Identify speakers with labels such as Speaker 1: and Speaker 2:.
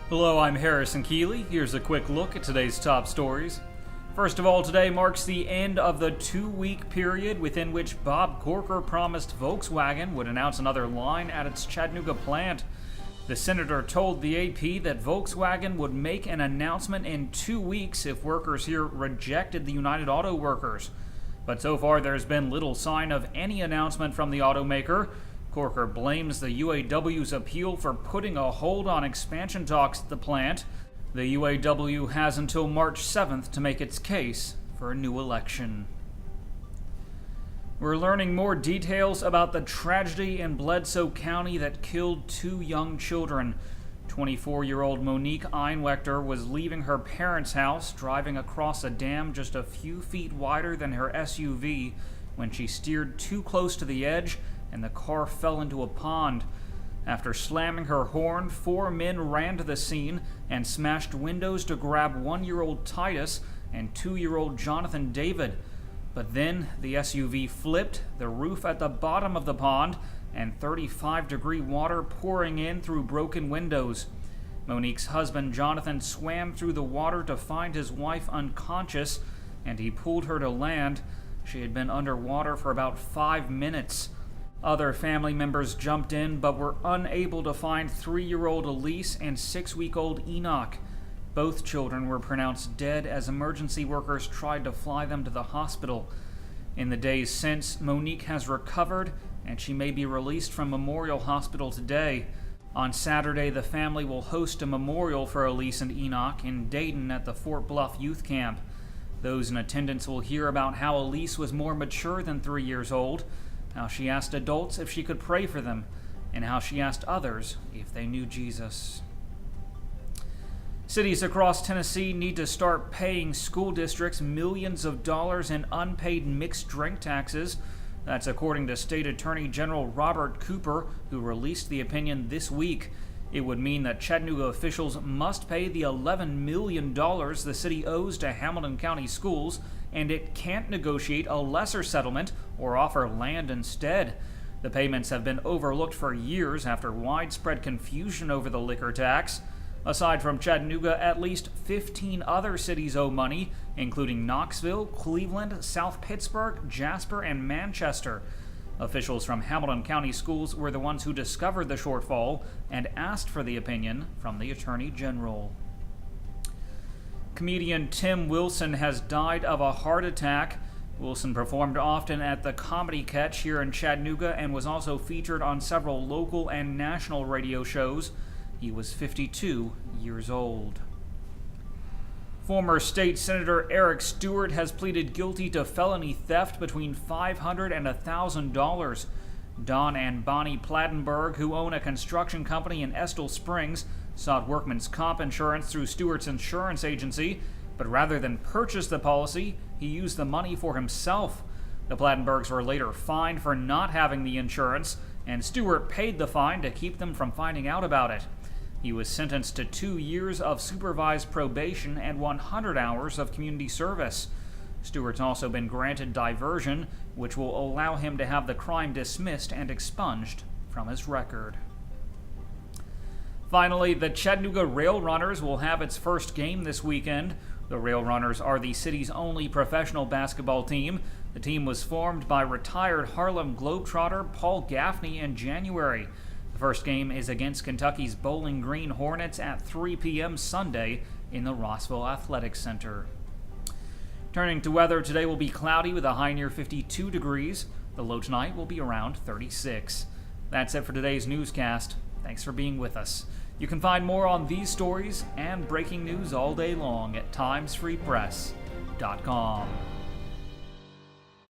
Speaker 1: Hello, I'm Harrison Keeley. Here's a quick look at today's top stories. First of all, today marks the end of the 2-week period within which Bob Corker promised Volkswagen would announce another line at its Chattanooga plant. The senator told the AP that Volkswagen would make an announcement in 2 weeks if workers here rejected the United Auto Workers. But so far there's been little sign of any announcement from the automaker. Corker blames the UAW's appeal for putting a hold on expansion talks at the plant. The UAW has until March 7th to make its case for a new election. We're learning more details about the tragedy in Bledsoe County that killed 2 young children. 24-year-old Monique Einwechter was leaving her parents' house, driving across a dam just a few feet wider than her SUV when she steered too close to the edge and the car fell into a pond. After slamming her horn, 4 men ran to the scene and smashed windows to grab 1-year-old Titus and 2-year-old Jonathan David. But then the SUV flipped, the roof at the bottom of the pond, and 35-degree water pouring in through broken windows. Monique's husband Jonathan swam through the water to find his wife unconscious, and he pulled her to land. She had been underwater for about 5 minutes. Other family members jumped in but were unable to find 3-year-old Elise and 6-week-old Enoch. Both children were pronounced dead as emergency workers tried to fly them to the hospital. In the days since, Monique has recovered and she may be released from Memorial Hospital today. On Saturday, the family will host a memorial for Elise and Enoch in Dayton at the Fort Bluff Youth Camp. Those in attendance will hear about how Elise was more mature than 3 years old, how she asked adults if she could pray for them, and how she asked others if they knew Jesus. Cities across Tennessee need to start paying school districts millions of dollars in unpaid mixed drink taxes. That's according to State Attorney General Robert Cooper, who released the opinion this week. It would mean that Chattanooga officials must pay the $11 million the city owes to Hamilton County schools, and it can't negotiate a lesser settlement or offer land instead. The payments have been overlooked for years after widespread confusion over the liquor tax. Aside from Chattanooga, at least 15 other cities owe money, including Knoxville, Cleveland, South Pittsburgh, Jasper, and Manchester. Officials from Hamilton County Schools were the ones who discovered the shortfall and asked for the opinion from the Attorney General. Comedian Tim Wilson has died of a heart attack. Wilson performed often at the Comedy Catch here in Chattanooga and was also featured on several local and national radio shows. He was 52 years old. Former State Senator Eric Stewart has pleaded guilty to felony theft between $500 and $1,000. Don and Bonnie Plattenberg, who own a construction company in Estill Springs, sought workman's comp insurance through Stewart's insurance agency, but rather than purchase the policy, he used the money for himself. The Plattenbergs were later fined for not having the insurance, and Stewart paid the fine to keep them from finding out about it. He was sentenced to 2 years of supervised probation and 100 hours of community service. Stewart's also been granted diversion, which will allow him to have the crime dismissed and expunged from his record. Finally, the Chattanooga Rail Runners will have its first game this weekend. The Rail Runners are the city's only professional basketball team. The team was formed by retired Harlem Globetrotter Paul Gaffney in January. The first game is against Kentucky's Bowling Green Hornets at 3 p.m. Sunday in the Rossville Athletic Center. Turning to weather, today will be cloudy with a high near 52 degrees. The low tonight will be around 36. That's it for today's newscast. Thanks for being with us. You can find more on these stories and breaking news all day long at timesfreepress.com.